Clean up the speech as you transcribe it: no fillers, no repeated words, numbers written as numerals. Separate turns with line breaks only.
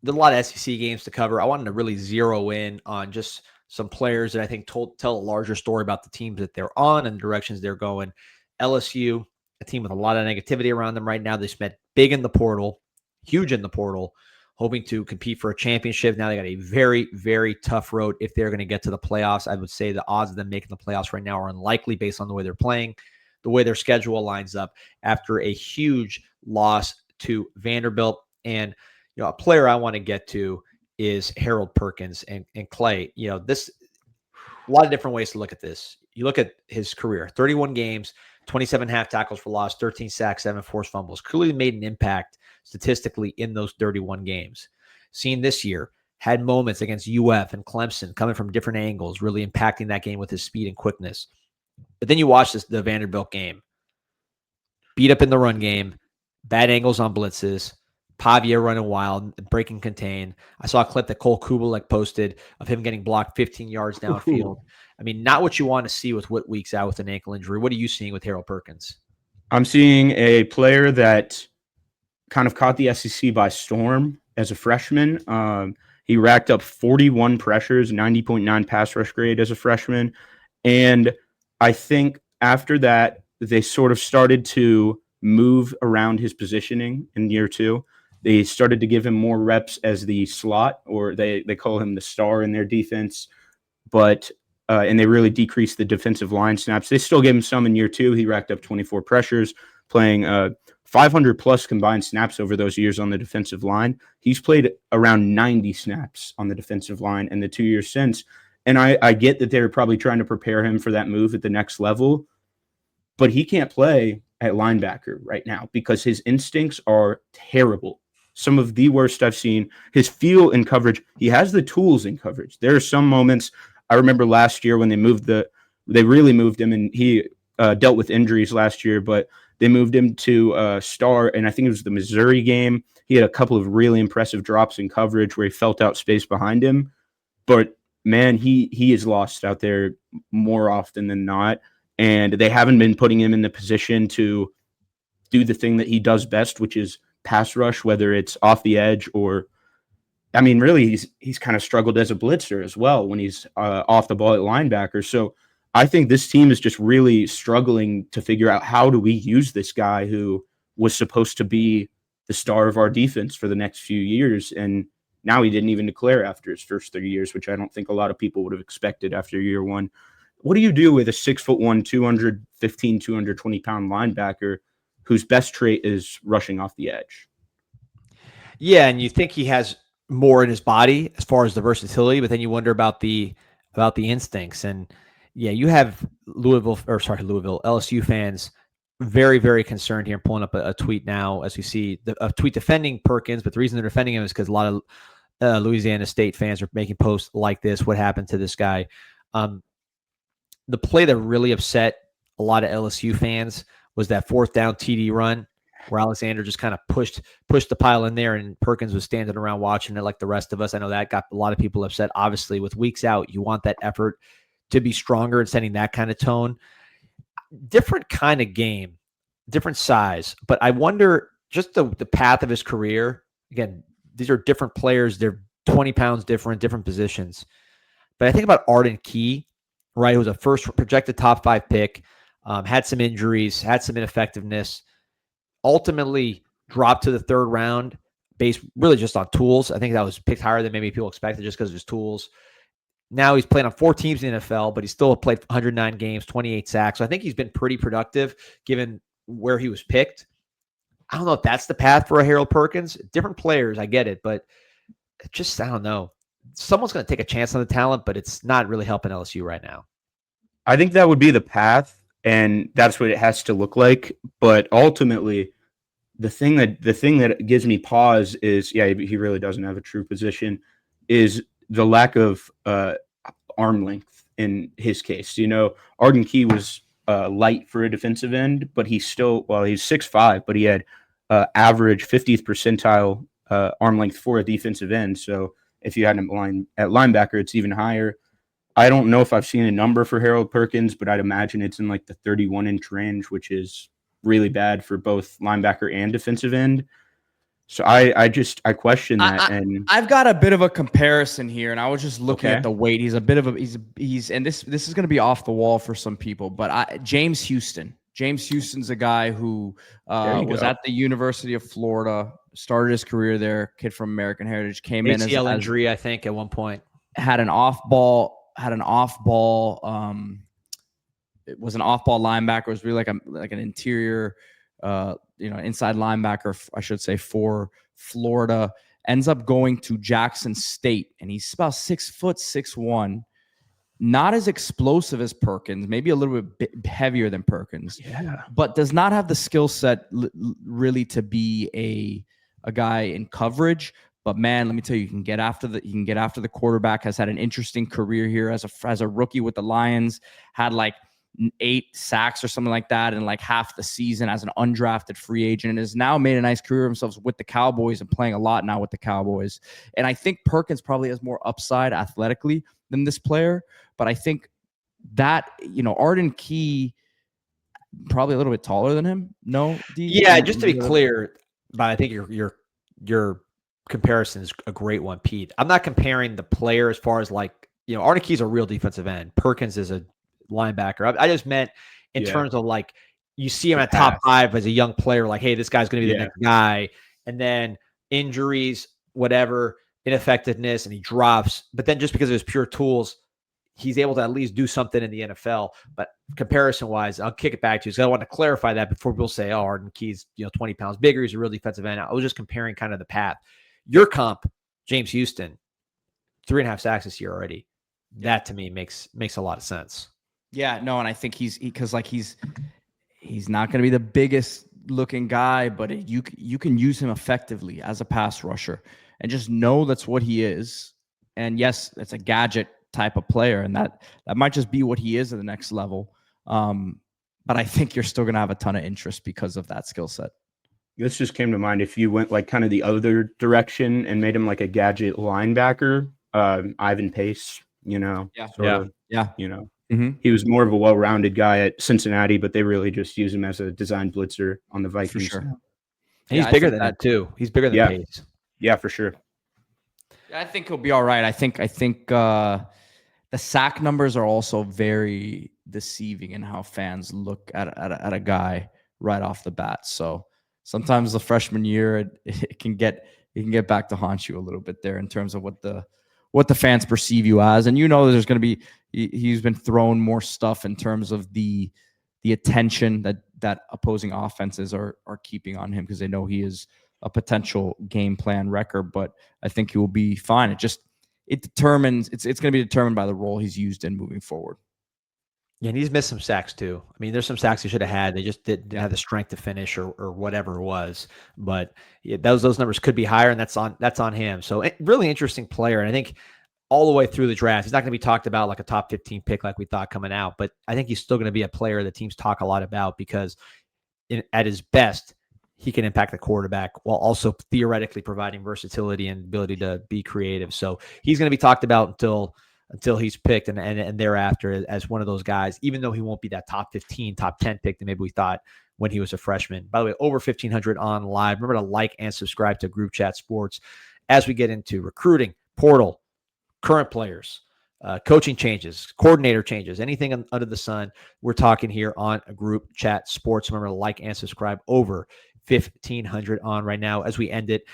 there's a lot of SEC games to cover. I wanted to really zero in on just some players that I think tell a larger story about the teams that they're on and the directions they're going. LSU, a team with a lot of negativity around them right now. They spent big in the portal, huge in the portal, hoping to compete for a championship. Now they got a very, very tough road if they're going to get to the playoffs. I would say the odds of them making the playoffs right now are unlikely based on the way they're playing, the way their schedule lines up after a huge loss to Vanderbilt. And a player I want to get to is Harold Perkins and Clay. This a lot of different ways to look at this. You look at his career, 31 games, 27 half tackles for loss, 13 sacks, 7 forced fumbles. Clearly made an impact statistically in those 31 games. Seen this year, had moments against UF and Clemson coming from different angles, really impacting that game with his speed and quickness. But then you watch the Vanderbilt game. Beat up in the run game, bad angles on blitzes, Pavia running wild, breaking contain. I saw a clip that Cole Kubalik posted of him getting blocked 15 yards downfield. I mean, not what you want to see with Whit Weeks out with an ankle injury. What are you seeing with Harold Perkins?
I'm seeing a player that kind of caught the SEC by storm as a freshman. He racked up 41 pressures, 90.9 pass rush grade as a freshman. And I think after that, they sort of started to move around his positioning in year 2. They started to give him more reps as the slot, or they call him the star in their defense. But and they really decreased the defensive line snaps. They still gave him some in year 2. He racked up 24 pressures, playing 500 plus combined snaps over those years on the defensive line. He's played around 90 snaps on the defensive line in the 2 years since. And I get that they're probably trying to prepare him for that move at the next level, but he can't play at linebacker right now because his instincts are terrible. Some of the worst I've seen. His feel in coverage, he has the tools in coverage. There are some moments, I remember last year when they really moved him, and he dealt with injuries last year, but they moved him to star, and I think it was the Missouri game. He had a couple of really impressive drops in coverage where he felt out space behind him. But, man, he is lost out there more often than not, and they haven't been putting him in the position to do the thing that he does best, which is pass rush, whether it's off the edge or, I mean, really, he's kind of struggled as a blitzer as well when he's off the ball at linebacker. So I think this team is just really struggling to figure out how do we use this guy who was supposed to be the star of our defense for the next few years. And now he didn't even declare after his first 3 years, which I don't think a lot of people would have expected after year 1. What do you do with a 6'1", 215, 220-pound linebacker whose best trait is rushing off the edge?
Yeah, and you think he has more in his body as far as the versatility, but then you wonder about the instincts. And yeah, you have LSU fans very, very concerned here. I'm pulling up a tweet now as we see a tweet defending Perkins, but the reason they're defending him is because a lot of Louisiana State fans are making posts like this. What happened to this guy? The play that really upset a lot of LSU fans was that 4th down TD run where Alexander just kind of pushed the pile in there, and Perkins was standing around watching it like the rest of us. I know that got a lot of people upset. Obviously, with Weeks out, you want that effort to be stronger and setting that kind of tone. Different kind of game, different size. But I wonder just the path of his career. Again, these are different players. They're 20 pounds different positions. But I think about Arden Key, right, who was a first projected top 5 pick, had some injuries, had some ineffectiveness, ultimately dropped to the 3rd round based really just on tools. I think that was picked higher than maybe people expected just because of his tools. Now he's played on 4 teams in the NFL, but he still played 109 games, 28 sacks. So I think he's been pretty productive given where he was picked. I don't know if that's the path for a Harold Perkins. Different players, I get it, but just, I don't know. Someone's going to take a chance on the talent, but it's not really helping LSU right now.
I think that would be the path, and that's what it has to look like. But ultimately, the thing that gives me pause is, he really doesn't have a true position, is the lack of arm length in his case. Arden Key was light for a defensive end, but he's 6'5", but he had average 50th percentile arm length for a defensive end. So if you had him at linebacker, it's even higher. I don't know if I've seen a number for Harold Perkins, but I'd imagine it's in like the 31-inch range, which is really bad for both linebacker and defensive end. So I question that. And
I've got a bit of a comparison here, and I was just looking
Okay.
at the weight. He's a bit of a he's and this is going to be off the wall for some people, but James Houston. James Houston's a guy who was
go.
at the University of Florida, started his career there. Kid from American heritage, came in
ACL
as
injury, I think, at one point.
had an off ball. It was an off ball linebacker. It was really like an interior, inside linebacker, I should say, for Florida. Ends up going to Jackson State, and he's about 6'6'1". Not as explosive as Perkins, maybe a little bit heavier than Perkins.
Yeah.
But does not have the skill set really to be a guy in coverage. But man, let me tell you, you can get after the quarterback. Has had an interesting career here as a rookie with the Lions. Had like 8 sacks or something like that in like half the season as an undrafted free agent, and has now made a nice career himself with the Cowboys and playing a lot now with the Cowboys. And I think Perkins probably has more upside athletically than this player, but I think that, Arden Key probably a little bit taller than him. No,
yeah, just to be clear, but I think your comparison is a great one, Pete. I'm not comparing the player as far as like, Arden Key's a real defensive end. Perkins is a linebacker. I just meant in terms of like, you see him at top 5 as a young player, like, hey, this guy's going to be the next guy. And then injuries, whatever, ineffectiveness, and he drops. But then just because of his pure tools, he's able to at least do something in the NFL. But comparison-wise, I'll kick it back to you. So I want to clarify that before people say, oh, Arden Key's 20 pounds bigger. He's a real defensive end. I was just comparing kind of the path. Your comp, James Houston, 3.5 sacks this year already. That to me makes a lot of sense.
Yeah, no, and I think he's not going to be the biggest looking guy, but you can use him effectively as a pass rusher, and just know that's what he is. And yes, it's a gadget type of player, and that might just be what he is at the next level. But I think you're still going to have a ton of interest because of that skill set.
This just came to mind. If you went like kind of the other direction and made him like a gadget linebacker, Ivan Pace,
Yeah.
He was more of a well-rounded guy at Cincinnati, but they really just use him as a design blitzer on the Vikings.
For sure.
And he's bigger than that too. He's bigger than Pace.
Yeah, for sure.
I think he'll be all right. I think the sack numbers are also very deceiving in how fans look at a guy right off the bat. So sometimes the freshman year it can get back to haunt you a little bit there in terms of what the fans perceive you as. And there's going to be, he's been thrown more stuff in terms of the attention that opposing offenses are keeping on him, because they know he is a potential game plan wrecker. But I think he will be fine. It's going to be determined by the role he's used in moving forward.
Yeah, and he's missed some sacks too. I mean, there's some sacks he should have had. They just didn't have the strength to finish or whatever it was. But yeah, those numbers could be higher, and that's on him. So really interesting player. And I think all the way through the draft, he's not going to be talked about like a top 15 pick like we thought coming out. But I think he's still going to be a player that teams talk a lot about, because at his best, he can impact the quarterback while also theoretically providing versatility and ability to be creative. So he's going to be talked about until he's picked and thereafter as one of those guys, even though he won't be that top 15, top 10 pick that maybe we thought when he was a freshman. By the way, over 1,500 on live. Remember to like and subscribe to Group Chat Sports as we get into recruiting, portal, current players, coaching changes, coordinator changes, anything under the sun. We're talking here on Group Chat Sports. Remember to like and subscribe. Over 1,500 on right now as we end it.